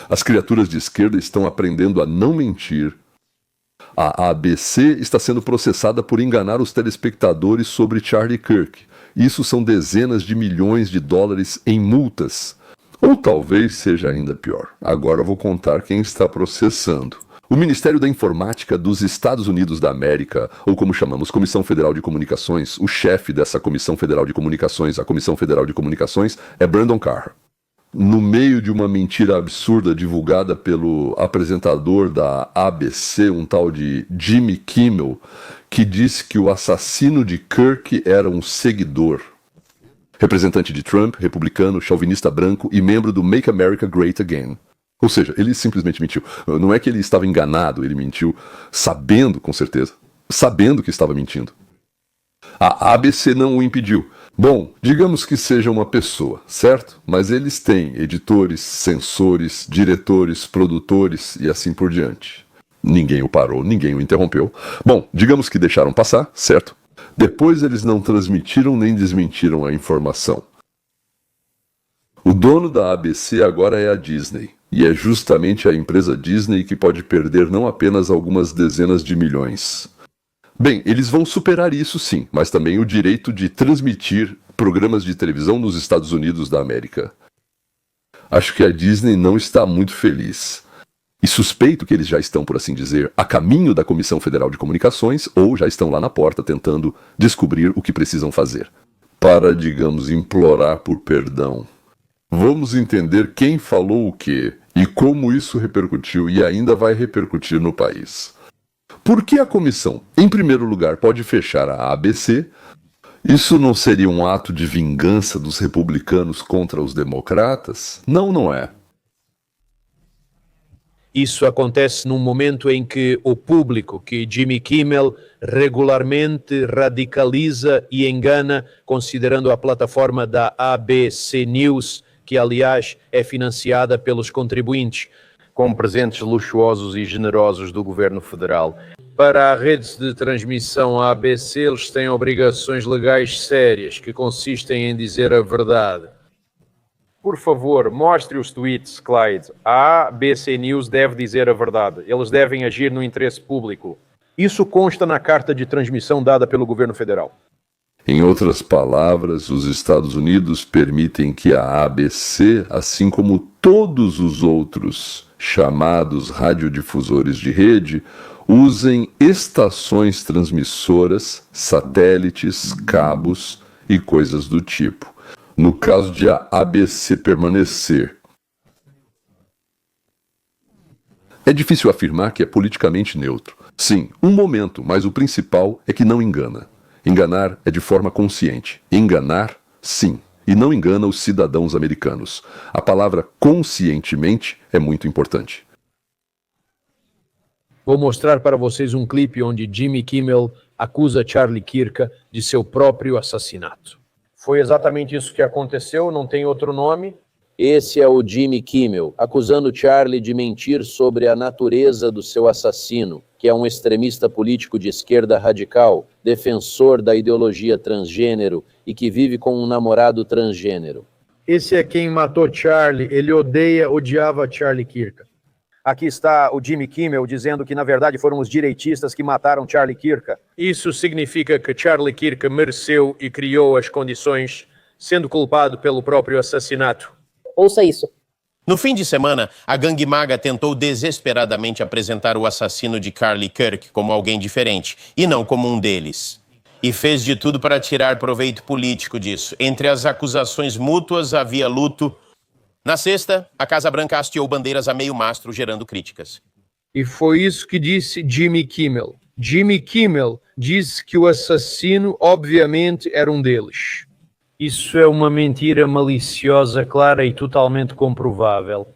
As criaturas de esquerda estão aprendendo a não mentir. A ABC está sendo processada por enganar os telespectadores sobre Charlie Kirk. Isso são dezenas de milhões de dólares em multas. Ou talvez seja ainda pior. Agora vou contar quem está processando. O Ministério da Informática dos Estados Unidos da América, ou como chamamos, Comissão Federal de Comunicações, o chefe dessa Comissão Federal de Comunicações, a Comissão Federal de Comunicações, é Brandon Carr. No meio de uma mentira absurda divulgada pelo apresentador da ABC, um tal de Jimmy Kimmel, que disse que o assassino de Kirk era um seguidor. Representante de Trump, republicano, chauvinista branco e membro do Make America Great Again. Ou seja, ele simplesmente mentiu. Não é que ele estava enganado, ele mentiu sabendo, com certeza, sabendo que estava mentindo. A ABC não o impediu. Bom, digamos que seja uma pessoa, certo? Mas eles têm editores, censores, diretores, produtores e assim por diante. Ninguém o parou, ninguém o interrompeu. Bom, digamos que deixaram passar, certo? Depois eles não transmitiram nem desmentiram a informação. O dono da ABC agora é a Disney. E é justamente a empresa Disney que pode perder não apenas algumas dezenas de milhões. Bem, eles vão superar isso sim, mas também o direito de transmitir programas de televisão nos Estados Unidos da América. Acho que a Disney não está muito feliz. E suspeito que eles já estão, por assim dizer, a caminho da Comissão Federal de Comunicações ou já estão lá na porta tentando descobrir o que precisam fazer. Para, digamos, implorar por perdão. Vamos entender quem falou o quê e como isso repercutiu e ainda vai repercutir no país. Por que a comissão, em primeiro lugar, pode fechar a ABC? Isso não seria um ato de vingança dos republicanos contra os democratas? Não, não é. Isso acontece num momento em que o público, que Jimmy Kimmel regularmente radicaliza e engana, considerando a plataforma da ABC News, que aliás é financiada pelos contribuintes, com presentes luxuosos e generosos do governo federal. Para a rede de transmissão ABC, eles têm obrigações legais sérias, que consistem em dizer a verdade. Por favor, mostre os tweets, Clyde. A ABC News deve dizer a verdade. Eles devem agir no interesse público. Isso consta na carta de transmissão dada pelo governo federal. Em outras palavras, os Estados Unidos permitem que a ABC, assim como todos os outros chamados radiodifusores de rede, usem estações transmissoras, satélites, cabos e coisas do tipo. No caso de a ABC permanecer, é difícil afirmar que é politicamente neutro. Sim, um momento, mas o principal é que não engana. Enganar é de forma consciente. Enganar, sim, e não engana os cidadãos americanos. A palavra conscientemente é muito importante. Vou mostrar para vocês um clipe onde Jimmy Kimmel acusa Charlie Kirk de seu próprio assassinato. Foi exatamente isso que aconteceu, não tem outro nome. Esse é o Jimmy Kimmel, acusando Charlie de mentir sobre a natureza do seu assassino, que é um extremista político de esquerda radical, defensor da ideologia transgênero e que vive com um namorado transgênero. Esse é quem matou Charlie, ele odiava Charlie Kirk. Aqui está o Jimmy Kimmel dizendo que, na verdade, foram os direitistas que mataram Charlie Kirk. Isso significa que Charlie Kirk mereceu e criou as condições, sendo culpado pelo próprio assassinato. Ouça isso. No fim de semana, a gangue maga tentou desesperadamente apresentar o assassino de Charlie Kirk como alguém diferente, e não como um deles. E fez de tudo para tirar proveito político disso. Entre as acusações mútuas havia luto. Na sexta, a Casa Branca hasteou bandeiras a meio mastro, gerando críticas. E foi isso que disse Jimmy Kimmel. Jimmy Kimmel disse que o assassino, obviamente, era um deles. Isso é uma mentira maliciosa, clara e totalmente comprovável.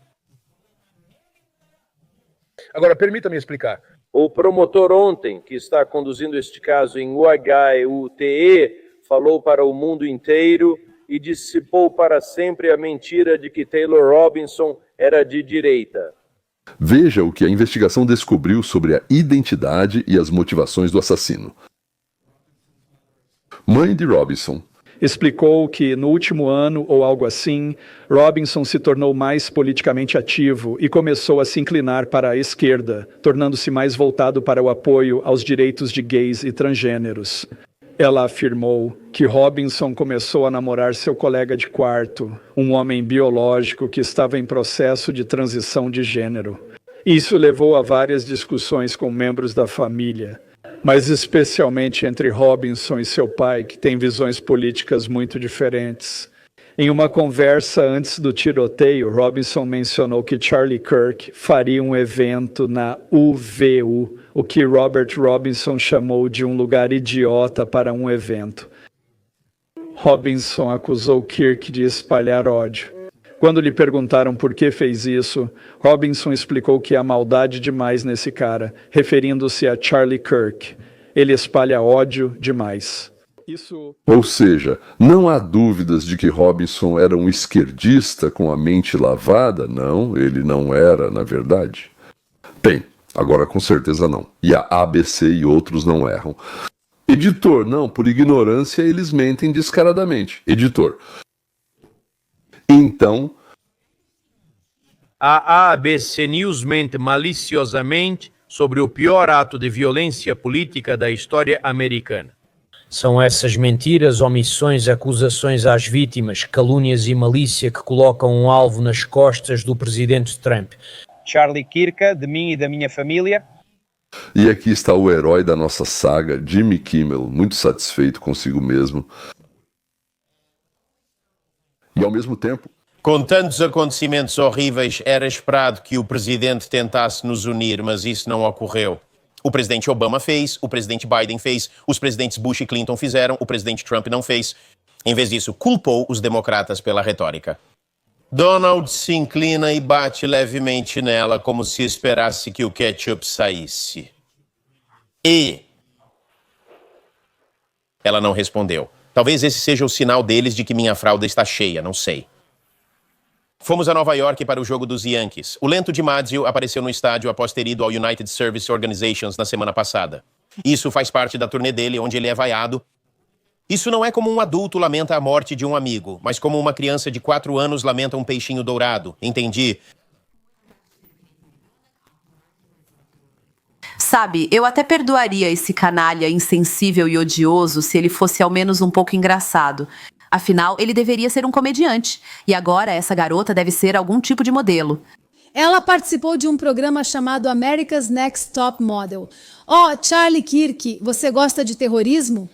Agora, permita-me explicar. O promotor ontem, que está conduzindo este caso em UHUTE, falou para o mundo inteiro e dissipou para sempre a mentira de que Taylor Robinson era de direita. Veja o que a investigação descobriu sobre a identidade e as motivações do assassino. Mãe de Robinson. Explicou que, no último ano, ou algo assim, Robinson se tornou mais politicamente ativo e começou a se inclinar para a esquerda, tornando-se mais voltado para o apoio aos direitos de gays e transgêneros. Ela afirmou que Robinson começou a namorar seu colega de quarto, um homem biológico que estava em processo de transição de gênero. Isso levou a várias discussões com membros da família, mas especialmente entre Robinson e seu pai, que têm visões políticas muito diferentes. Em uma conversa antes do tiroteio, Robinson mencionou que Charlie Kirk faria um evento na UVU, o que Robert Robinson chamou de um lugar idiota para um evento. Robinson acusou Kirk de espalhar ódio. Quando lhe perguntaram por que fez isso, Robinson explicou que há maldade demais nesse cara, referindo-se a Charlie Kirk. Ele espalha ódio demais. Ou seja, não há dúvidas de que Robinson era um esquerdista com a mente lavada? Não, ele não era, na verdade. Bem, agora com certeza não. E a ABC e outros não erram. Editor, não, por ignorância eles mentem descaradamente. Editor. Então, a ABC News mente maliciosamente sobre o pior ato de violência política da história americana. São essas mentiras, omissões, acusações às vítimas, calúnias e malícia que colocam um alvo nas costas do presidente Trump. Charlie Kirk, de mim e da minha família. E aqui está o herói da nossa saga, Jimmy Kimmel, muito satisfeito consigo mesmo. E ao mesmo tempo... Com tantos acontecimentos horríveis, era esperado que o presidente tentasse nos unir, mas isso não ocorreu. O presidente Obama fez, o presidente Biden fez, os presidentes Bush e Clinton fizeram, o presidente Trump não fez. Em vez disso, culpou os democratas pela retórica. Donald se inclina e bate levemente nela, como se esperasse que o ketchup saísse. E... ela não respondeu. Talvez esse seja o sinal deles de que minha fralda está cheia, não sei. Fomos a Nova York para o jogo dos Yankees. O lento DiMaggio apareceu no estádio após ter ido ao United Service Organizations na semana passada. Isso faz parte da turnê dele, onde ele é vaiado. Isso não é como um adulto lamenta a morte de um amigo, mas como uma criança de 4 anos lamenta um peixinho dourado. Entendi? Sabe, eu até perdoaria esse canalha insensível e odioso se ele fosse ao menos um pouco engraçado. Afinal, ele deveria ser um comediante. E agora essa garota deve ser algum tipo de modelo. Ela participou de um programa chamado America's Next Top Model. Charlie Kirk, você gosta de terrorismo?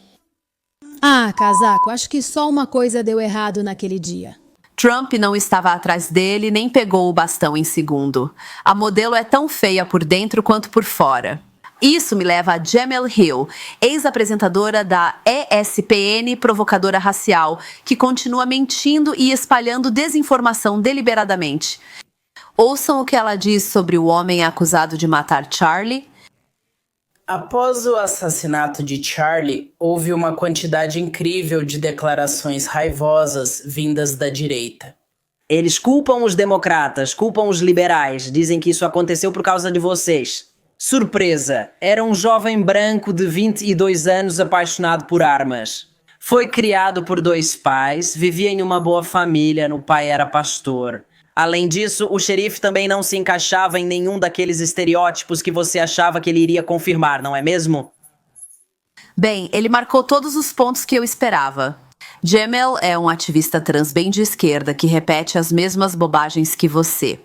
Ah, casaco, acho que só uma coisa deu errado naquele dia. Trump não estava atrás dele, nem pegou o bastão em segundo. A modelo é tão feia por dentro quanto por fora. Isso me leva a Jemele Hill, ex-apresentadora da ESPN, provocadora racial, que continua mentindo e espalhando desinformação deliberadamente. Ouçam o que ela diz sobre o homem acusado de matar Charlie. Após o assassinato de Charlie, houve uma quantidade incrível de declarações raivosas vindas da direita. Eles culpam os democratas, culpam os liberais, dizem que isso aconteceu por causa de vocês. Surpresa! Era um jovem branco de 22 anos apaixonado por armas. Foi criado por 2 pais, vivia em uma boa família, o pai era pastor. Além disso, o xerife também não se encaixava em nenhum daqueles estereótipos que você achava que ele iria confirmar, não é mesmo? Bem, ele marcou todos os pontos que eu esperava. Jemele é um ativista trans bem de esquerda que repete as mesmas bobagens que você.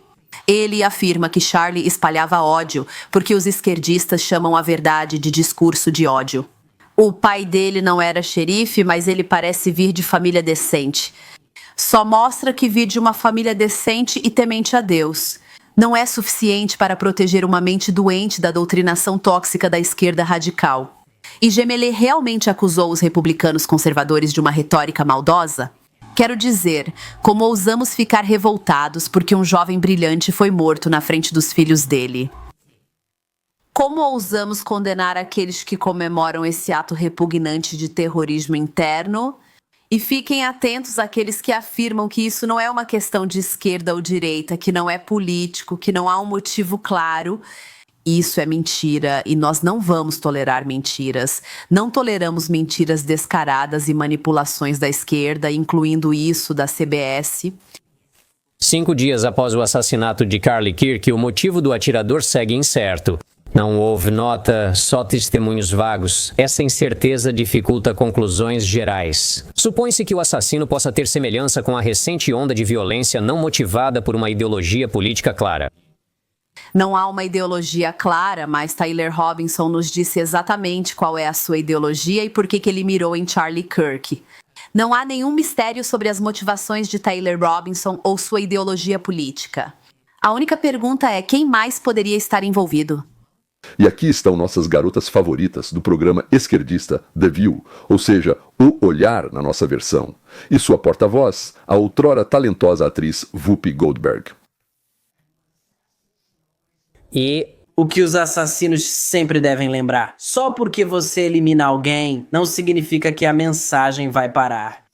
Ele afirma que Charlie espalhava ódio porque os esquerdistas chamam a verdade de discurso de ódio. O pai dele não era xerife, mas ele parece vir de família decente. Só mostra que vir de uma família decente e temente a Deus. Não é suficiente para proteger uma mente doente da doutrinação tóxica da esquerda radical. E Jemele realmente acusou os republicanos conservadores de uma retórica maldosa? Quero dizer, como ousamos ficar revoltados porque um jovem brilhante foi morto na frente dos filhos dele? Como ousamos condenar aqueles que comemoram esse ato repugnante de terrorismo interno? E fiquem atentos àqueles que afirmam que isso não é uma questão de esquerda ou direita, que não é político, que não há um motivo claro. Isso é mentira e nós não vamos tolerar mentiras. Não toleramos mentiras descaradas e manipulações da esquerda, incluindo isso da CBS. 5 dias após o assassinato de Charlie Kirk, o motivo do atirador segue incerto. Não houve nota, só testemunhos vagos. Essa incerteza dificulta conclusões gerais. Supõe-se que o assassino possa ter semelhança com a recente onda de violência não motivada por uma ideologia política clara. Não há uma ideologia clara, mas Tyler Robinson nos disse exatamente qual é a sua ideologia e por que ele mirou em Charlie Kirk. Não há nenhum mistério sobre as motivações de Tyler Robinson ou sua ideologia política. A única pergunta é quem mais poderia estar envolvido? E aqui estão nossas garotas favoritas do programa esquerdista The View, ou seja, O Olhar na nossa versão, e sua porta-voz, a outrora talentosa atriz Whoopi Goldberg. E o que os assassinos sempre devem lembrar: só porque você elimina alguém, não significa que a mensagem vai parar.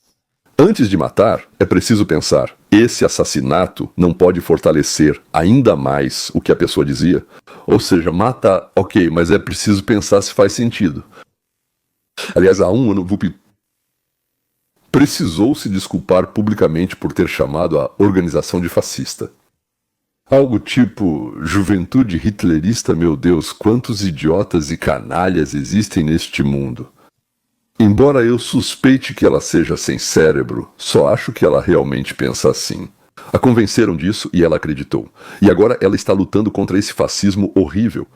Antes de matar, é preciso pensar, esse assassinato não pode fortalecer ainda mais o que a pessoa dizia? Ou seja, mata, ok, mas é preciso pensar se faz sentido. Aliás, há um ano, Whoopi precisou se desculpar publicamente por ter chamado a organização de fascista. Algo tipo, juventude hitlerista, meu Deus, quantos idiotas e canalhas existem neste mundo. Embora eu suspeite que ela seja sem cérebro, só acho que ela realmente pensa assim. A convenceram disso e ela acreditou. E agora ela está lutando contra esse fascismo horrível.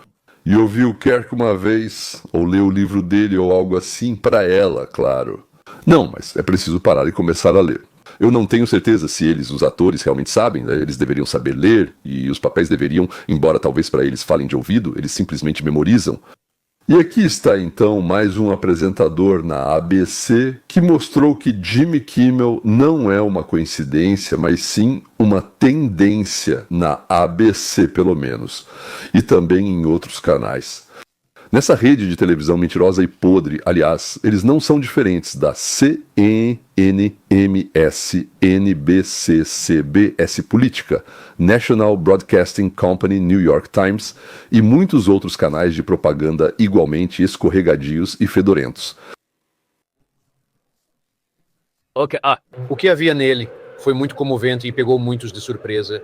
E ouviu Kirk uma vez, ou leu o livro dele ou algo assim, para ela, claro. Não, mas é preciso parar e começar a ler. Eu não tenho certeza se eles, os atores, realmente sabem, né? Eles deveriam saber ler, e os papéis deveriam, embora talvez para eles falem de ouvido, eles simplesmente memorizam. E aqui está então mais um apresentador na ABC que mostrou que Jimmy Kimmel não é uma coincidência, mas sim uma tendência na ABC pelo menos, e também em outros canais. Nessa rede de televisão mentirosa e podre, aliás, eles não são diferentes da CNN, MS, NBC, CBS Política, National Broadcasting Company, New York Times e muitos outros canais de propaganda igualmente escorregadios e fedorentos. Ok. O que havia nele foi muito comovente e pegou muitos de surpresa.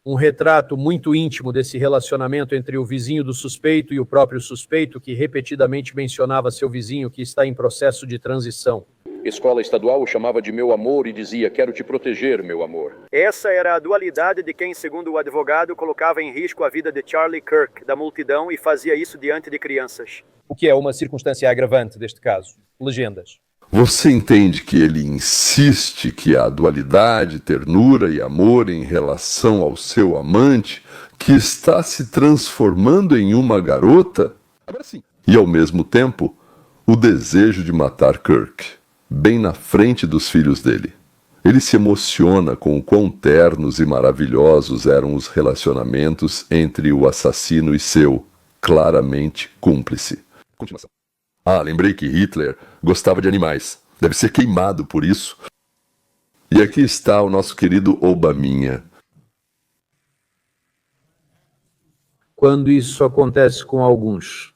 Um retrato muito íntimo desse relacionamento entre o vizinho do suspeito e o próprio suspeito, que repetidamente mencionava seu vizinho que está em processo de transição. Escola estadual o chamava de meu amor e dizia, quero te proteger, meu amor. Essa era a dualidade de quem, segundo o advogado, colocava em risco a vida de Charlie Kirk, da multidão, e fazia isso diante de crianças. O que é uma circunstância agravante deste caso. Legendas. Você entende que ele insiste que a dualidade, ternura e amor em relação ao seu amante, que está se transformando em uma garota? Agora sim. E ao mesmo tempo, o desejo de matar Kirk, bem na frente dos filhos dele. Ele se emociona com o quão ternos e maravilhosos eram os relacionamentos entre o assassino e seu, claramente, cúmplice. Continuação. Lembrei que Hitler gostava de animais. Deve ser queimado por isso. E aqui está o nosso querido Obaminha. Quando isso acontece com alguns.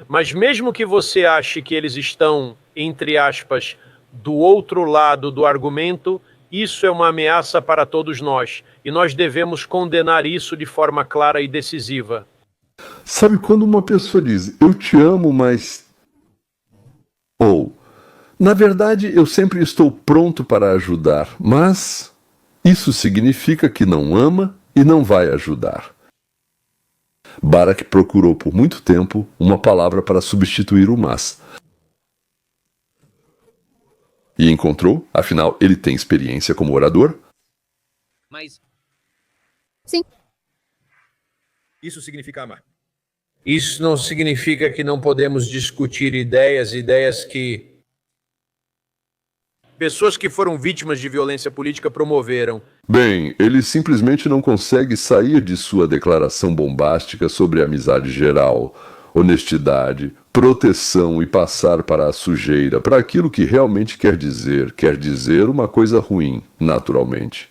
Mas mesmo que você ache que eles estão, entre aspas, do outro lado do argumento, isso é uma ameaça para todos nós. E nós devemos condenar isso de forma clara e decisiva. Sabe quando uma pessoa diz, eu te amo, mas... Ou, na verdade, eu sempre estou pronto para ajudar, mas isso significa que não ama e não vai ajudar. Barack procurou por muito tempo uma palavra para substituir o mas. E encontrou, afinal, ele tem experiência como orador. Mas... Sim. Isso significa amar. Isso não significa que não podemos discutir ideias que pessoas que foram vítimas de violência política promoveram. Bem, ele simplesmente não consegue sair de sua declaração bombástica sobre amizade geral, honestidade, proteção e passar para a sujeira, para aquilo que realmente quer dizer uma coisa ruim, naturalmente.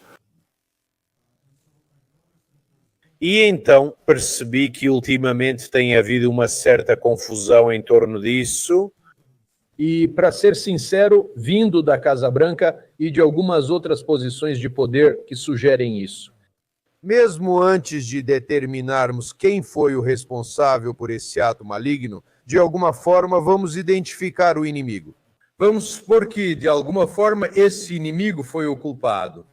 E então percebi que ultimamente tem havido uma certa confusão em torno disso. E, para ser sincero, vindo da Casa Branca e de algumas outras posições de poder que sugerem isso. Mesmo antes de determinarmos quem foi o responsável por esse ato maligno, de alguma forma vamos identificar o inimigo. Vamos supor que, de alguma forma, esse inimigo foi o culpado.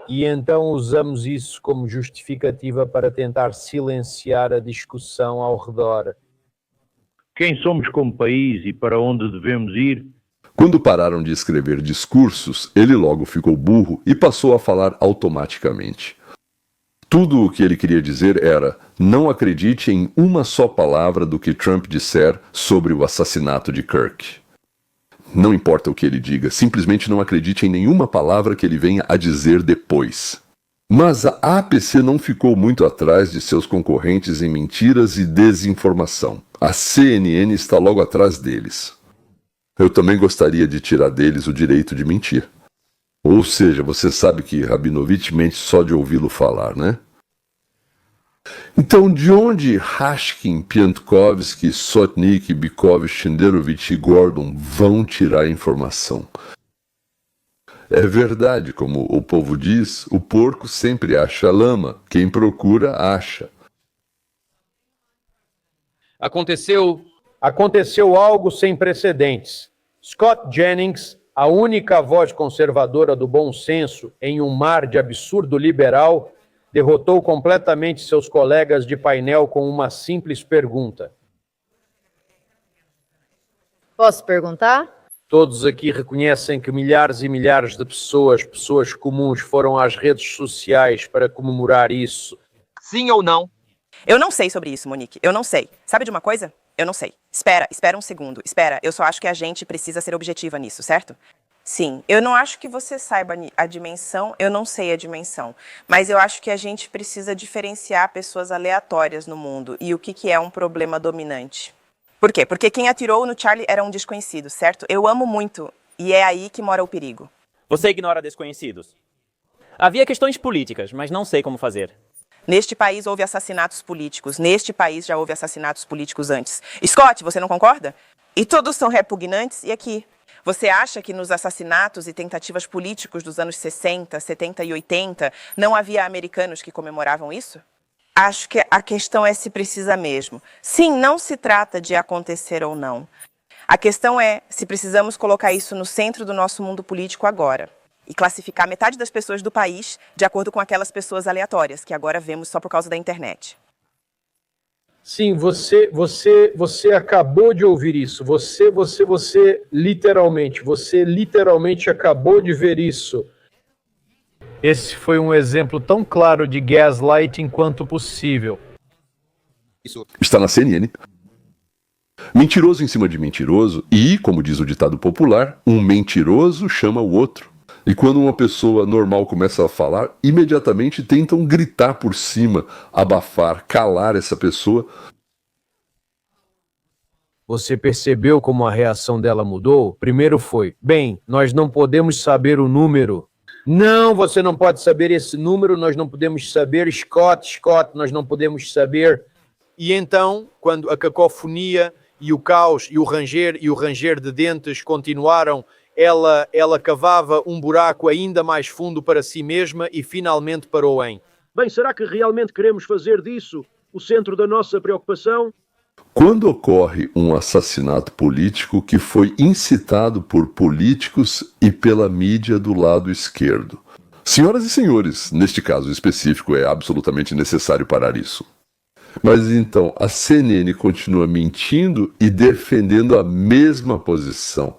E então usamos isso como justificativa para tentar silenciar a discussão ao redor. Quem somos como país e para onde devemos ir? Quando pararam de escrever discursos, ele logo ficou burro e passou a falar automaticamente. Tudo o que ele queria dizer era: não acredite em uma só palavra do que Trump disser sobre o assassinato de Kirk. Não importa o que ele diga, simplesmente não acredite em nenhuma palavra que ele venha a dizer depois. Mas a APC não ficou muito atrás de seus concorrentes em mentiras e desinformação. A CNN está logo atrás deles. Eu também gostaria de tirar deles o direito de mentir. Ou seja, você sabe que Rabinovich mente só de ouvi-lo falar, né? Então, de onde Hashkin, Piantkovsky, Sotnik, Bykov, Shenderovich e Gordon vão tirar informação? É verdade, como o povo diz, o porco sempre acha lama. Quem procura, acha. Aconteceu algo sem precedentes. Scott Jennings, a única voz conservadora do bom senso em um mar de absurdo liberal, derrotou completamente seus colegas de painel com uma simples pergunta. Posso perguntar? Todos aqui reconhecem que milhares e milhares de pessoas comuns, foram às redes sociais para comemorar isso. Sim ou não? Eu não sei sobre isso, Monique. Eu não sei. Sabe de uma coisa? Eu não sei. Espera um segundo. Espera, eu só acho que a gente precisa ser objetiva nisso, certo? Sim, eu não acho que você saiba a dimensão, eu não sei a dimensão, mas eu acho que a gente precisa diferenciar pessoas aleatórias no mundo e o que é um problema dominante. Por quê? Porque quem atirou no Charlie era um desconhecido, certo? Eu amo muito, e é aí que mora o perigo. Você ignora desconhecidos. Havia questões políticas, mas não sei como fazer. Neste país houve assassinatos políticos, neste país já houve assassinatos políticos antes. Scott, você não concorda? E todos são repugnantes, e aqui? Você acha que nos assassinatos e tentativas políticos dos anos 60, 70 e 80 não havia americanos que comemoravam isso? Acho que a questão é se precisa mesmo. Sim, não se trata de acontecer ou não. A questão é se precisamos colocar isso no centro do nosso mundo político agora e classificar metade das pessoas do país de acordo com aquelas pessoas aleatórias que agora vemos só por causa da internet. Sim, você acabou de ouvir isso. Você literalmente acabou de ver isso. Esse foi um exemplo tão claro de gaslighting quanto possível. Isso está na CNN. Mentiroso em cima de mentiroso e, como diz o ditado popular, um mentiroso chama o outro. E quando uma pessoa normal começa a falar, imediatamente tentam gritar por cima, abafar, calar essa pessoa. Você percebeu como a reação dela mudou? Primeiro foi: bem, nós não podemos saber o número. Não, você não pode saber esse número, nós não podemos saber. Scott, nós não podemos saber. E então, quando a cacofonia e o caos e o ranger de dentes continuaram, ela cavava um buraco ainda mais fundo para si mesma e finalmente parou em: bem, será que realmente queremos fazer disso o centro da nossa preocupação? Quando ocorre um assassinato político que foi incitado por políticos e pela mídia do lado esquerdo. Senhoras e senhores, neste caso específico é absolutamente necessário parar isso. Mas então, a CNN continua mentindo e defendendo a mesma posição.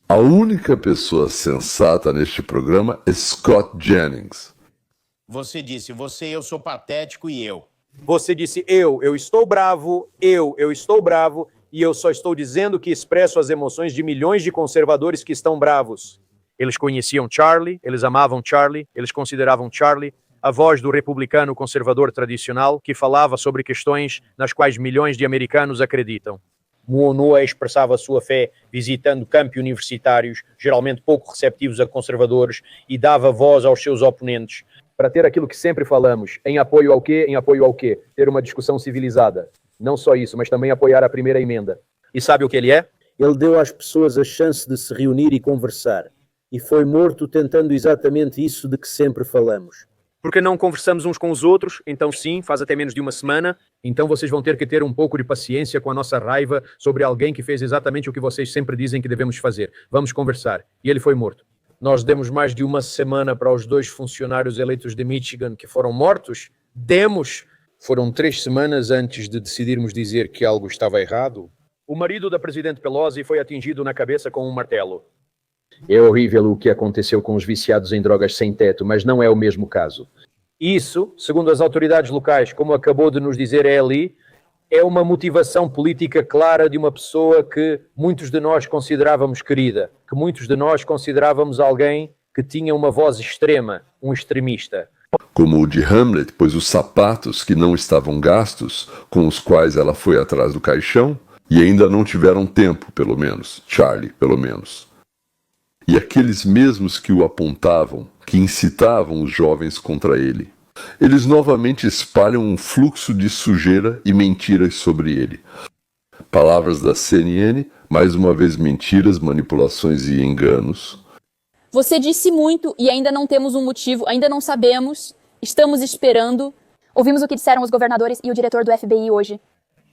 A única pessoa sensata neste programa é Scott Jennings. Você disse, eu sou patético e eu. Você disse, eu estou bravo, eu estou bravo, e eu só estou dizendo que expresso as emoções de milhões de conservadores que estão bravos. Eles conheciam Charlie, eles amavam Charlie, eles consideravam Charlie a voz do republicano conservador tradicional que falava sobre questões nas quais milhões de americanos acreditam. Muonua expressava sua fé visitando campi universitários, geralmente pouco receptivos a conservadores, e dava voz aos seus oponentes. para ter aquilo que sempre falamos, em apoio ao quê? Em apoio ao quê? Ter uma discussão civilizada. Não só isso, mas também apoiar a primeira emenda. E sabe o que ele é? Ele deu às pessoas a chance de se reunir e conversar. E foi morto tentando exatamente isso de que sempre falamos. Porque não conversamos uns com os outros, então sim, faz até menos de uma semana, então vocês vão ter que ter um pouco de paciência com a nossa raiva sobre alguém que fez exatamente o que vocês sempre dizem que devemos fazer. Vamos conversar. E ele foi morto. Nós demos mais de uma semana para os 2 funcionários eleitos de Michigan que foram mortos. Foram 3 semanas antes de decidirmos dizer que algo estava errado. O marido da presidente Pelosi foi atingido na cabeça com um martelo. É horrível o que aconteceu com os viciados em drogas sem teto, mas não é o mesmo caso. Isso, segundo as autoridades locais, como acabou de nos dizer Eli, é uma motivação política clara de uma pessoa que muitos de nós considerávamos querida, que muitos de nós considerávamos alguém que tinha uma voz extrema, um extremista. Como o de Hamlet, pois os sapatos que não estavam gastos, com os quais ela foi atrás do caixão, e ainda não tiveram tempo, pelo menos, Charlie, pelo menos. E aqueles mesmos que o apontavam, que incitavam os jovens contra ele. Eles novamente espalham um fluxo de sujeira e mentiras sobre ele. Palavras da CNN, mais uma vez mentiras, manipulações e enganos. Você disse muito e ainda não temos um motivo, ainda não sabemos, estamos esperando. Ouvimos o que disseram os governadores e o diretor do FBI hoje.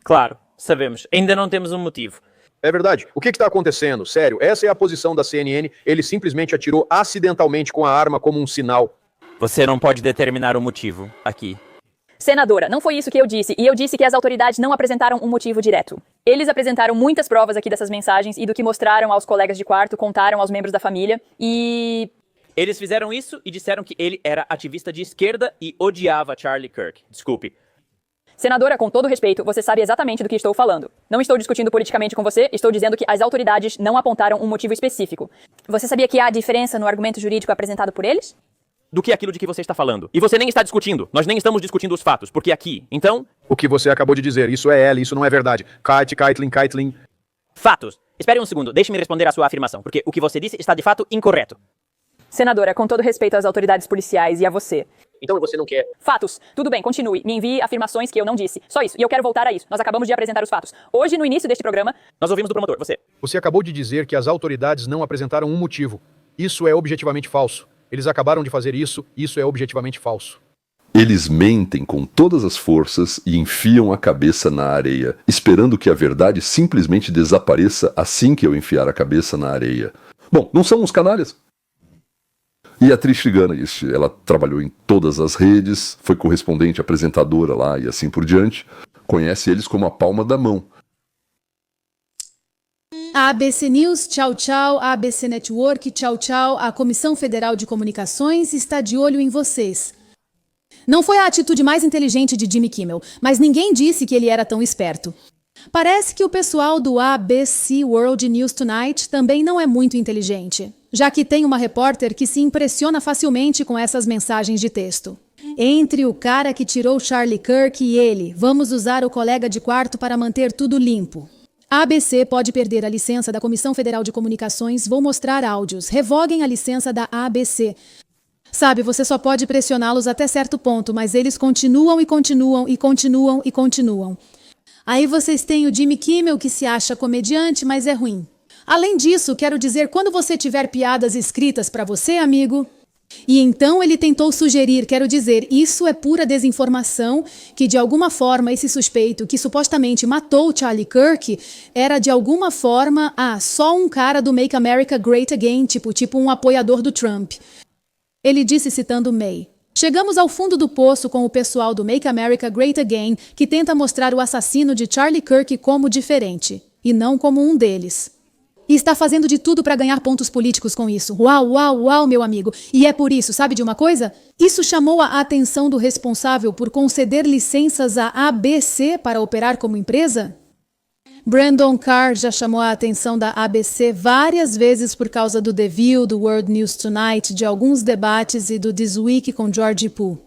Claro, sabemos. Ainda não temos um motivo. É verdade. O que está acontecendo? Sério, essa é a posição da CNN. Ele simplesmente atirou acidentalmente com a arma como um sinal. Você não pode determinar o motivo aqui. Senadora, não foi isso que eu disse. E eu disse que as autoridades não apresentaram um motivo direto. Eles apresentaram muitas provas aqui dessas mensagens e do que mostraram aos colegas de quarto, contaram aos membros da família e... Eles fizeram isso e disseram que ele era ativista de esquerda e odiava Charlie Kirk. Desculpe. Senadora, com todo respeito, você sabe exatamente do que estou falando. Não estou discutindo politicamente com você, estou dizendo que as autoridades não apontaram um motivo específico. Você sabia que há diferença no argumento jurídico apresentado por eles? Do que aquilo de que você está falando. E você nem está discutindo. Nós nem estamos discutindo os fatos, porque aqui, então... O que você acabou de dizer, isso é ela, isso não é verdade. Caitlin. Fatos. Espere um segundo, deixe-me responder à sua afirmação, porque o que você disse está de fato incorreto. Senadora, com todo respeito às autoridades policiais e a você. Então você não quer? Fatos. Tudo bem, continue. Me envie afirmações que eu não disse. Só isso. E eu quero voltar a isso. Nós acabamos de apresentar os fatos. Hoje, no início deste programa... Nós ouvimos do promotor, você. Você acabou de dizer que as autoridades não apresentaram um motivo. Isso é objetivamente falso. Eles acabaram de fazer isso é objetivamente falso. Eles mentem com todas as forças e enfiam a cabeça na areia, esperando que a verdade simplesmente desapareça assim que eu enfiar a cabeça na areia. Bom, não são uns canalhas? E a Trish Gunness, ela trabalhou em todas as redes, foi correspondente, apresentadora lá e assim por diante. Conhece eles como a palma da mão. A ABC News, tchau, tchau. A ABC Network, tchau, tchau. A Comissão Federal de Comunicações está de olho em vocês. Não foi a atitude mais inteligente de Jimmy Kimmel, mas ninguém disse que ele era tão esperto. Parece que o pessoal do ABC World News Tonight também não é muito inteligente, já que tem uma repórter que se impressiona facilmente com essas mensagens de texto. Entre o cara que tirou Charlie Kirk e ele, vamos usar o colega de quarto para manter tudo limpo. A ABC pode perder a licença da Comissão Federal de Comunicações, vou mostrar áudios, revoguem a licença da ABC. Sabe, você só pode pressioná-los até certo ponto, mas eles continuam e continuam e continuam e continuam. Aí vocês têm o Jimmy Kimmel, que se acha comediante, mas é ruim. Além disso, quero dizer, quando você tiver piadas escritas para você, amigo... E então ele tentou sugerir, quero dizer, isso é pura desinformação, que de alguma forma esse suspeito que supostamente matou Charlie Kirk era de alguma forma, só um cara do Make America Great Again, tipo um apoiador do Trump. Ele disse citando May. Chegamos ao fundo do poço com o pessoal do Make America Great Again, que tenta mostrar o assassino de Charlie Kirk como diferente, e não como um deles. E está fazendo de tudo para ganhar pontos políticos com isso. Uau, uau, uau, meu amigo. E é por isso, sabe de uma coisa? Isso chamou a atenção do responsável por conceder licenças à ABC para operar como empresa? Brandon Carr já chamou a atenção da ABC várias vezes por causa do The View, do World News Tonight, de alguns debates e do This Week com George Pooh.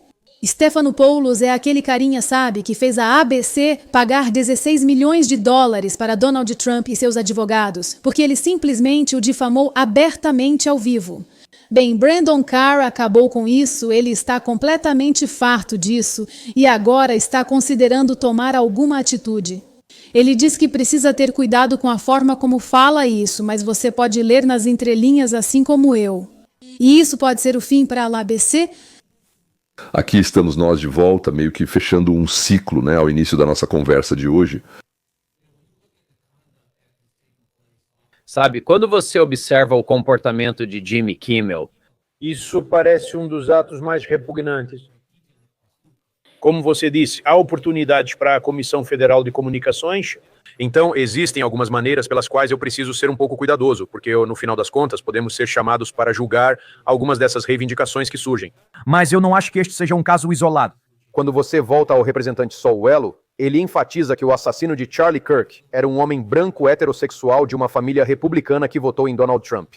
Stephanopoulos é aquele carinha, sabe, que fez a ABC pagar 16 milhões de dólares para Donald Trump e seus advogados, porque ele simplesmente o difamou abertamente ao vivo. Bem, Brandon Carr acabou com isso, ele está completamente farto disso e agora está considerando tomar alguma atitude. Ele diz que precisa ter cuidado com a forma como fala isso, mas você pode ler nas entrelinhas assim como eu. E isso pode ser o fim para a ABC? Aqui estamos nós de volta, meio que fechando um ciclo, né, ao início da nossa conversa de hoje. Sabe, quando você observa o comportamento de Jimmy Kimmel, isso parece um dos atos mais repugnantes. Como você disse, há oportunidades para a Comissão Federal de Comunicações, então existem algumas maneiras pelas quais eu preciso ser um pouco cuidadoso, porque no final das contas podemos ser chamados para julgar algumas dessas reivindicações que surgem. Mas eu não acho que este seja um caso isolado. Quando você volta ao representante Sowello, ele enfatiza que o assassino de Charlie Kirk era um homem branco heterossexual de uma família republicana que votou em Donald Trump.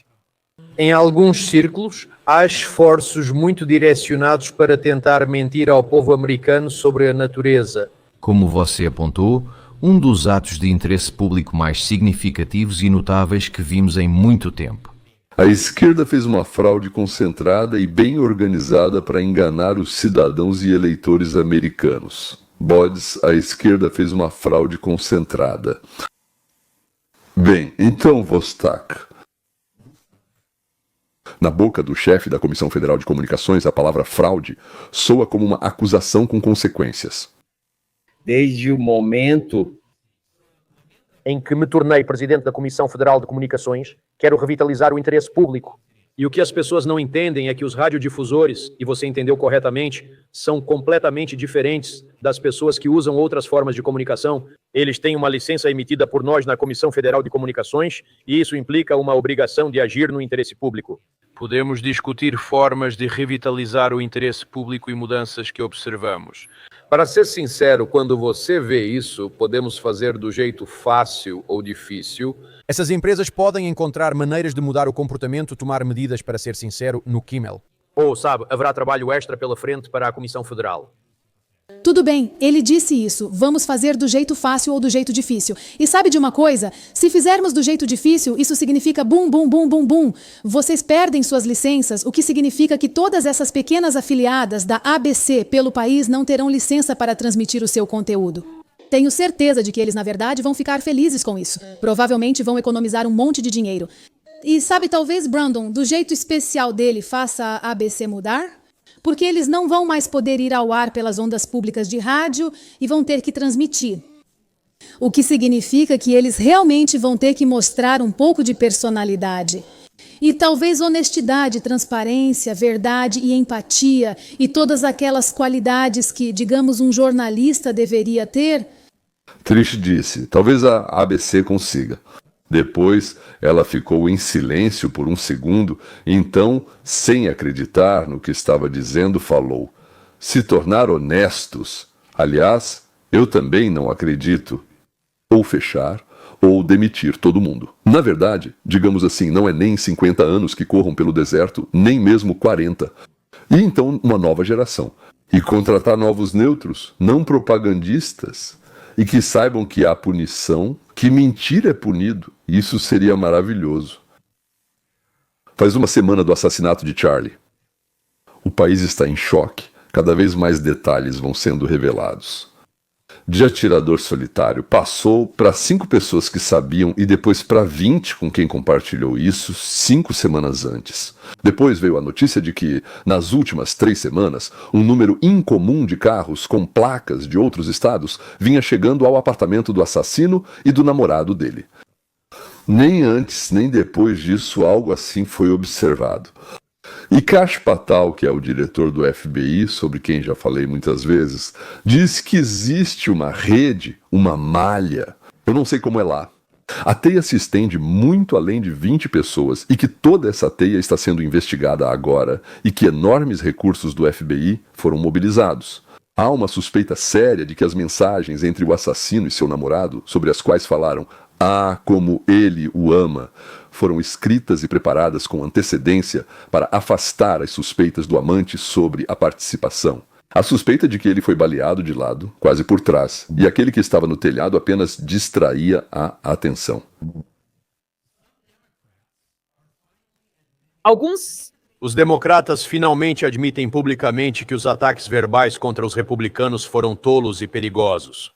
Em alguns círculos, há esforços muito direcionados para tentar mentir ao povo americano sobre a natureza. Como você apontou, um dos atos de interesse público mais significativos e notáveis que vimos em muito tempo. A esquerda fez uma fraude concentrada e bem organizada para enganar os cidadãos e eleitores americanos. Bodes, a esquerda fez uma fraude concentrada. Bem, então, Vostak. Na boca do chefe da Comissão Federal de Comunicações, a palavra fraude soa como uma acusação com consequências. Desde o momento em que me tornei presidente da Comissão Federal de Comunicações, quero revitalizar o interesse público. E o que as pessoas não entendem é que os radiodifusores, e você entendeu corretamente, são completamente diferentes das pessoas que usam outras formas de comunicação. Eles têm uma licença emitida por nós na Comissão Federal de Comunicações, e isso implica uma obrigação de agir no interesse público. Podemos discutir formas de revitalizar o interesse público e mudanças que observamos. Para ser sincero, quando você vê isso, podemos fazer do jeito fácil ou difícil. Essas empresas podem encontrar maneiras de mudar o comportamento, tomar medidas, para ser sincero, no Kimmel. Ou, sabe, haverá trabalho extra pela frente para a Comissão Federal. Tudo bem, ele disse isso. Vamos fazer do jeito fácil ou do jeito difícil. E sabe de uma coisa? Se fizermos do jeito difícil, isso significa bum, bum, bum, bum, bum. Vocês perdem suas licenças, o que significa que todas essas pequenas afiliadas da ABC pelo país não terão licença para transmitir o seu conteúdo. Tenho certeza de que eles, na verdade, vão ficar felizes com isso. Provavelmente vão economizar um monte de dinheiro. E sabe, talvez Brandon, do jeito especial dele, faça a ABC mudar? Porque eles não vão mais poder ir ao ar pelas ondas públicas de rádio e vão ter que transmitir. O que significa que eles realmente vão ter que mostrar um pouco de personalidade. E talvez honestidade, transparência, verdade e empatia e todas aquelas qualidades que, digamos, um jornalista deveria ter. Trish disse, talvez a ABC consiga. Depois, ela ficou em silêncio por um segundo, e então, sem acreditar no que estava dizendo, falou: se tornar honestos. Aliás, eu também não acredito. Ou fechar, ou demitir todo mundo. Na verdade, digamos assim, não é nem 50 anos que corram pelo deserto, nem mesmo 40. E então, uma nova geração. E contratar novos neutros, não propagandistas, e que saibam que há punição, que mentir é punido. Isso seria maravilhoso. Faz uma semana do assassinato de Charlie. O país está em choque. Cada vez mais detalhes vão sendo revelados. De atirador solitário, passou para 5 pessoas que sabiam e depois para 20 com quem compartilhou isso 5 semanas antes. Depois veio a notícia de que, nas últimas 3 semanas, um número incomum de carros com placas de outros estados vinha chegando ao apartamento do assassino e do namorado dele. Nem antes nem depois disso algo assim foi observado. E Kash Patel, que é o diretor do FBI, sobre quem já falei muitas vezes, diz que existe uma rede, uma malha, eu não sei como é lá. A teia se estende muito além de 20 pessoas e que toda essa teia está sendo investigada agora e que enormes recursos do FBI foram mobilizados. Há uma suspeita séria de que as mensagens entre o assassino e seu namorado, sobre as quais falaram "Ah, como ele o ama", foram escritas e preparadas com antecedência para afastar as suspeitas do amante sobre a participação. A suspeita de que ele foi baleado de lado, quase por trás, e aquele que estava no telhado apenas distraía a atenção. Alguns Os democratas finalmente admitem publicamente que os ataques verbais contra os republicanos foram tolos e perigosos.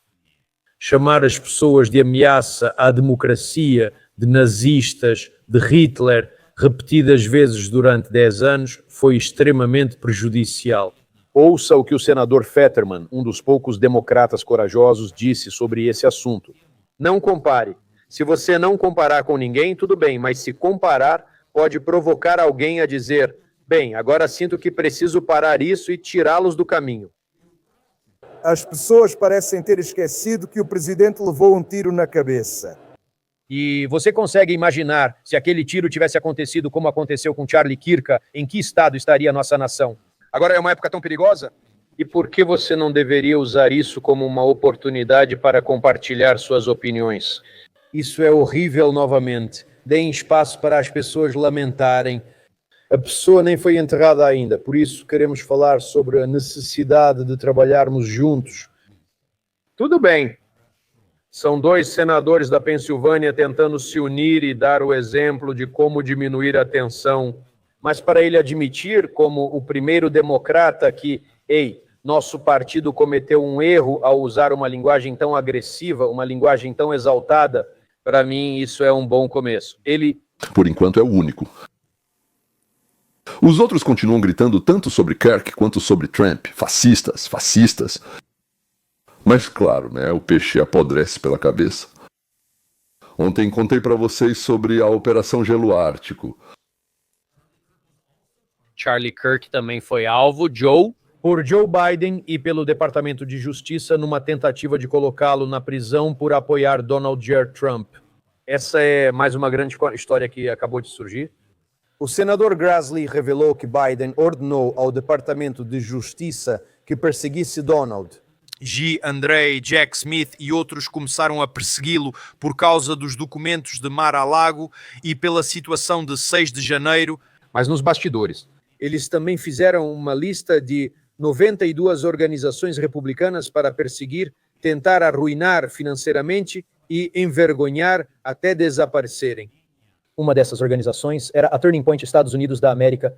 Chamar as pessoas de ameaça à democracia, de nazistas, de Hitler, repetidas vezes durante 10 anos, foi extremamente prejudicial. Ouça o que o senador Fetterman, um dos poucos democratas corajosos, disse sobre esse assunto. Não compare. Se você não comparar com ninguém, tudo bem, mas se comparar, pode provocar alguém a dizer: bem, agora sinto que preciso parar isso e tirá-los do caminho. As pessoas parecem ter esquecido que o presidente levou um tiro na cabeça. E você consegue imaginar, se aquele tiro tivesse acontecido como aconteceu com Charlie Kirk, em que estado estaria a nossa nação? Agora é uma época tão perigosa? E por que você não deveria usar isso como uma oportunidade para compartilhar suas opiniões? Isso é horrível novamente. Deem espaço para as pessoas lamentarem. A pessoa nem foi enterrada ainda, por isso queremos falar sobre a necessidade de trabalharmos juntos. Tudo bem. São 2 senadores da Pensilvânia tentando se unir e dar o exemplo de como diminuir a tensão. Mas para ele admitir, como o primeiro democrata, que, nosso partido cometeu um erro ao usar uma linguagem tão agressiva, uma linguagem tão exaltada, para mim isso é um bom começo. Ele, por enquanto, é o único. Os outros continuam gritando tanto sobre Kirk quanto sobre Trump. Fascistas, fascistas. Mas claro, né, o peixe apodrece pela cabeça. Ontem contei para vocês sobre a Operação Gelo Ártico. Charlie Kirk também foi alvo, por Joe Biden e pelo Departamento de Justiça numa tentativa de colocá-lo na prisão por apoiar Donald J. Trump. Essa é mais uma grande história que acabou de surgir. O senador Grassley revelou que Biden ordenou ao Departamento de Justiça que perseguisse Donald. Andrei, Jack Smith e outros começaram a persegui-lo por causa dos documentos de Mar-a-Lago e pela situação de 6 de janeiro. Mas nos bastidores, eles também fizeram uma lista de 92 organizações republicanas para perseguir, tentar arruinar financeiramente e envergonhar até desaparecerem. Uma dessas organizações era a Turning Point Estados Unidos da América,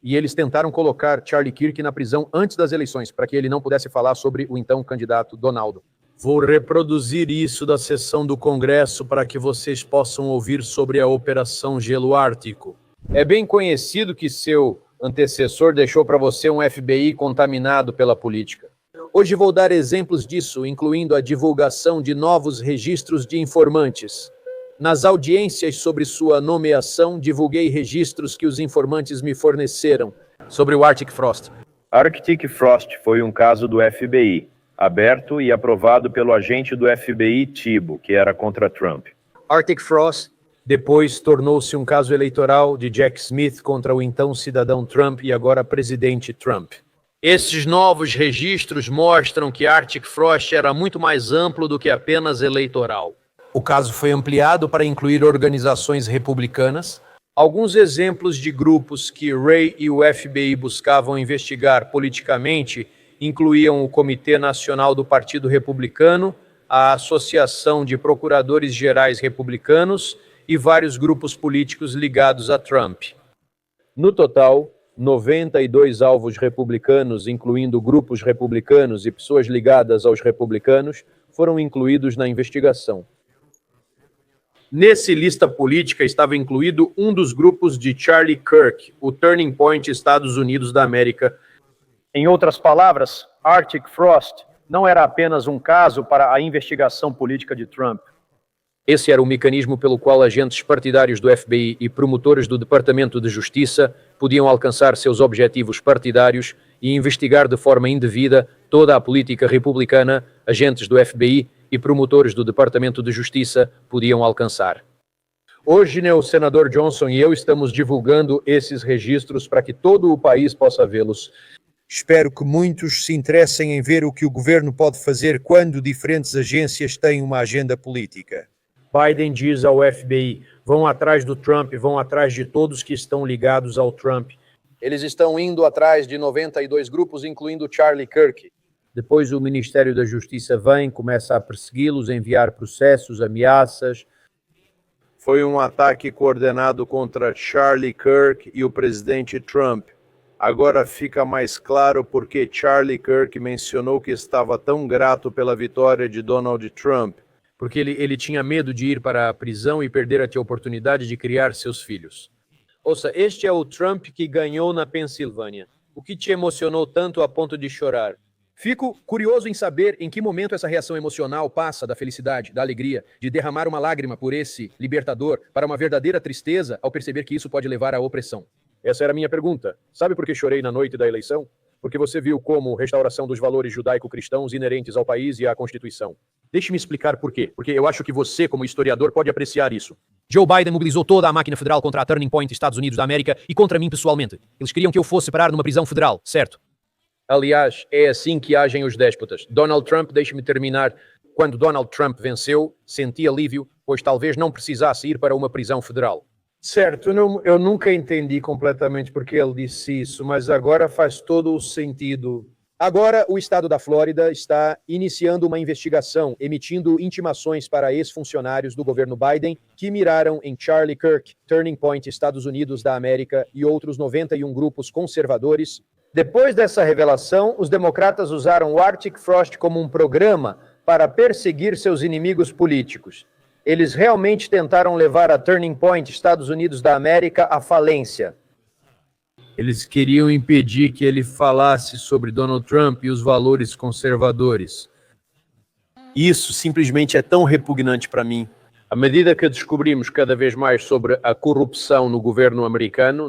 e eles tentaram colocar Charlie Kirk na prisão antes das eleições, para que ele não pudesse falar sobre o então candidato Donaldo. Vou reproduzir isso da sessão do Congresso para que vocês possam ouvir sobre a Operação Gelo Ártico. É bem conhecido que seu antecessor deixou para você um FBI contaminado pela política. Hoje vou dar exemplos disso, incluindo a divulgação de novos registros de informantes. Nas audiências sobre sua nomeação, divulguei registros que os informantes me forneceram sobre o Arctic Frost. Arctic Frost foi um caso do FBI, aberto e aprovado pelo agente do FBI Thibault, que era contra Trump. Arctic Frost depois tornou-se um caso eleitoral de Jack Smith contra o então cidadão Trump e agora presidente Trump. Esses novos registros mostram que Arctic Frost era muito mais amplo do que apenas eleitoral. O caso foi ampliado para incluir organizações republicanas. Alguns exemplos de grupos que Wray e o FBI buscavam investigar politicamente incluíam o Comitê Nacional do Partido Republicano, a Associação de Procuradores Gerais Republicanos e vários grupos políticos ligados a Trump. No total, 92 alvos republicanos, incluindo grupos republicanos e pessoas ligadas aos republicanos, foram incluídos na investigação. Nesse lista política estava incluído um dos grupos de Charlie Kirk, o Turning Point Estados Unidos da América. Em outras palavras, Arctic Frost não era apenas um caso para a investigação política de Trump. Esse era o mecanismo pelo qual agentes partidários do FBI e promotores do Departamento de Justiça podiam alcançar seus objetivos partidários e investigar de forma indevida toda a política republicana, agentes do FBI e promotores do Departamento de Justiça podiam alcançar. Hoje, o senador Johnson e eu estamos divulgando esses registros para que todo o país possa vê-los. Espero que muitos se interessem em ver o que o governo pode fazer quando diferentes agências têm uma agenda política. Biden diz ao FBI, vão atrás do Trump, vão atrás de todos que estão ligados ao Trump. Eles estão indo atrás de 92 grupos, incluindo Charlie Kirk. Depois o Ministério da Justiça vem, começa a persegui-los, enviar processos, ameaças. Foi um ataque coordenado contra Charlie Kirk e o presidente Trump. Agora fica mais claro por que Charlie Kirk mencionou que estava tão grato pela vitória de Donald Trump. Porque ele tinha medo de ir para a prisão e perder a oportunidade de criar seus filhos. Ouça, este é o Trump que ganhou na Pensilvânia. O que te emocionou tanto a ponto de chorar? Fico curioso em saber em que momento essa reação emocional passa da felicidade, da alegria, de derramar uma lágrima por esse libertador, para uma verdadeira tristeza ao perceber que isso pode levar à opressão. Essa era a minha pergunta. Sabe por que chorei na noite da eleição? Porque você viu como restauração dos valores judaico-cristãos inerentes ao país e à Constituição. Deixe-me explicar por quê. Porque eu acho que você, como historiador, pode apreciar isso. Joe Biden mobilizou toda a máquina federal contra a Turning Point Estados Unidos da América e contra mim pessoalmente. Eles queriam que eu fosse parar numa prisão federal, certo? Aliás, é assim que agem os déspotas. Donald Trump, deixe-me terminar. Quando Donald Trump venceu, senti alívio, pois talvez não precisasse ir para uma prisão federal. Certo, eu nunca entendi completamente porque ele disse isso, mas agora faz todo o sentido. Agora, o estado da Flórida está iniciando uma investigação, emitindo intimações para ex-funcionários do governo Biden que miraram em Charlie Kirk, Turning Point Estados Unidos da América e outros 91 grupos conservadores. Depois dessa revelação, os democratas usaram o Arctic Frost como um programa para perseguir seus inimigos políticos. Eles realmente tentaram levar a Turning Point Estados Unidos da América à falência. Eles queriam impedir que ele falasse sobre Donald Trump e os valores conservadores. Isso simplesmente é tão repugnante para mim. À medida que descobrimos cada vez mais sobre a corrupção no governo americano,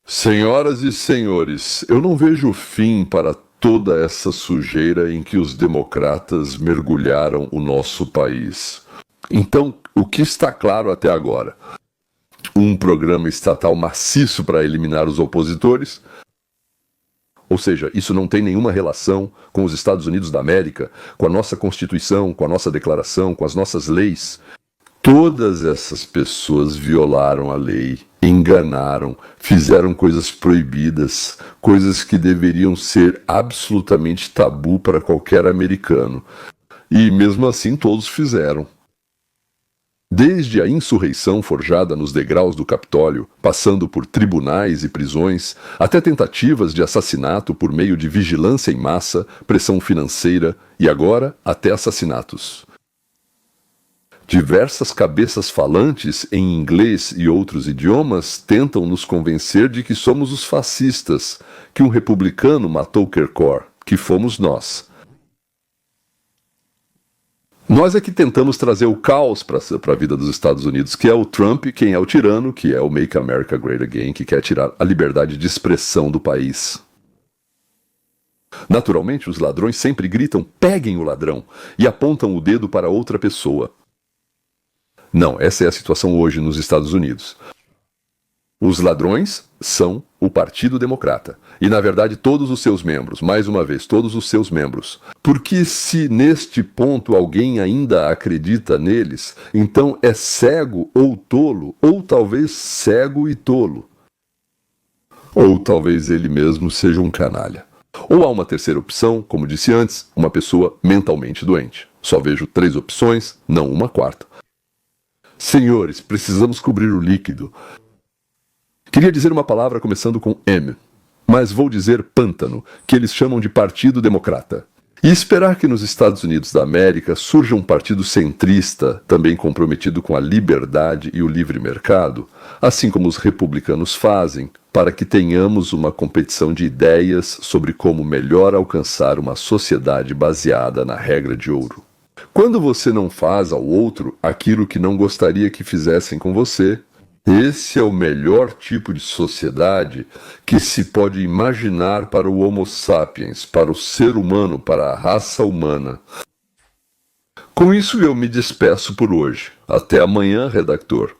Senhoras e senhores, eu não vejo fim para toda essa sujeira em que os democratas mergulharam o nosso país. Então, o que está claro até agora? Um programa estatal maciço para eliminar os opositores? Ou seja, isso não tem nenhuma relação com os Estados Unidos da América, com a nossa Constituição, com a nossa Declaração, com as nossas leis. Todas essas pessoas violaram a lei, enganaram, fizeram coisas proibidas, coisas que deveriam ser absolutamente tabu para qualquer americano. E mesmo assim todos fizeram. Desde a insurreição forjada nos degraus do Capitólio, passando por tribunais e prisões, até tentativas de assassinato por meio de vigilância em massa, pressão financeira e agora até assassinatos. Diversas cabeças falantes em inglês e outros idiomas tentam nos convencer de que somos os fascistas, que um republicano matou Kerkor, que fomos nós. Nós é que tentamos trazer o caos para a vida dos Estados Unidos, que é o Trump, quem é o tirano, que é o Make America Great Again, que quer tirar a liberdade de expressão do país. Naturalmente, os ladrões sempre gritam, peguem o ladrão, e apontam o dedo para outra pessoa. Não, essa é a situação hoje nos Estados Unidos. Os ladrões são o Partido Democrata. E, na verdade, todos os seus membros, mais uma vez, todos os seus membros. Porque se neste ponto alguém ainda acredita neles, então é cego ou tolo, ou talvez cego e tolo. Ou talvez ele mesmo seja um canalha. Ou há uma terceira opção, como disse antes, uma pessoa mentalmente doente. Só vejo 3 opções, não uma quarta. Senhores, precisamos cobrir o líquido. Queria dizer uma palavra começando com M, mas vou dizer pântano, que eles chamam de Partido Democrata. E esperar que nos Estados Unidos da América surja um partido centrista, também comprometido com a liberdade e o livre mercado, assim como os republicanos fazem, para que tenhamos uma competição de ideias sobre como melhor alcançar uma sociedade baseada na regra de ouro. Quando você não faz ao outro aquilo que não gostaria que fizessem com você, esse é o melhor tipo de sociedade que se pode imaginar para o Homo sapiens, para o ser humano, para a raça humana. Com isso eu me despeço por hoje. Até amanhã, redator.